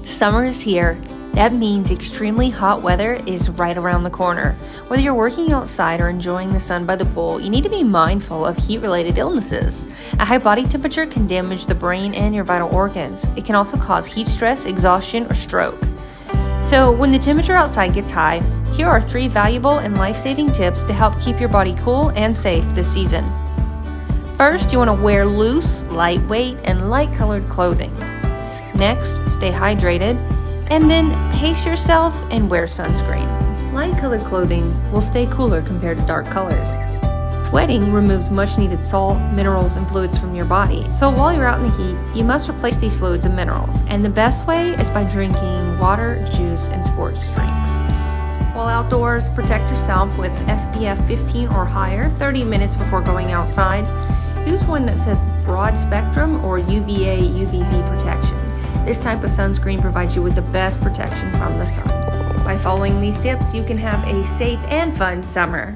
Summer is here. That means extremely hot weather is right around the corner. Whether you're working outside or enjoying the sun by the pool, you need to be mindful of heat-related illnesses. A high body temperature can damage the brain and your vital organs. It can also cause heat stress, exhaustion, or stroke. So when the temperature outside gets high, here are 3 valuable and life-saving tips to help keep your body cool and safe this season. First, you want to wear loose, lightweight, and light-colored clothing. Next, stay hydrated, and then pace yourself and wear sunscreen. Light-colored clothing will stay cooler compared to dark colors. Sweating removes much-needed salt, minerals, and fluids from your body. So while you're out in the heat, you must replace these fluids and minerals. And the best way is by drinking water, juice, and sports drinks. While outdoors, protect yourself with SPF 15 or higher 30 minutes before going outside. Use one that says broad spectrum or UVA, UVB protection. This type of sunscreen provides you with the best protection from the sun. By following these tips, you can have a safe and fun summer.